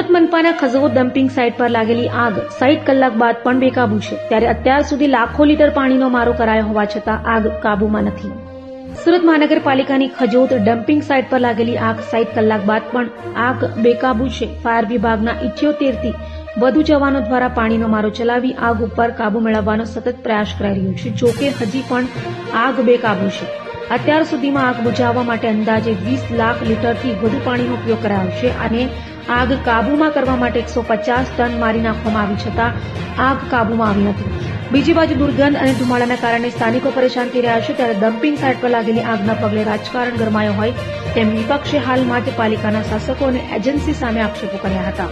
Surat મનપાના Khajod dumping site પર લાગેલી આગ 60 કલાક બાદ પણ બેકાબૂ છે, ત્યારે અત્યાર સુધી લાખો લીટર પાણીનો મારો કરાયો હોવા છતાં આગ કાબૂમાં નથી. સુરત મહાનગરપાલિકાની ખજોદ ડમ્પિંગ સાઇટ પર લાગેલી આગ 60 કલાક બાદ પણ આગ બેકાબૂ છે. ફાયર વિભાગના 78 થી વધુ જવાનો દ્વારા પાણીનો મારો ચલાવી આગ ઉપર કાબૂ મેળવવાનો સતત પ્રયાસ કરાઈ રહ્યો છે. જોકે હજી પણ આગ બેકાબૂ છે. અત્યાર સુધીમાં આગ બુઝાવવા માટે અંદાજે 20 લાખ લીટરથી વધુ પાણીનો ઉપયોગ કરાયો છે અને આગ કાબૂમાં કરવા માટે 150 ટન મારી નાખવામાં આવી છતાં આગ કાબૂમાં આવી નથી. બીજી બાજુ દુર્ગંધ અને ધુમાડાના કારણે સ્થાનિકો પરેશાન થઈ રહ્યા છે, ત્યારે ડમ્પિંગ સાઇટ પર લાગેલી આગના પગલે રાજકારણ ગરમાયો હોય તેમ વિપક્ષે હાલમાં જ પાલિકાના શાસકો અને એજન્સી સામે આક્ષેપો કર્યા હતા.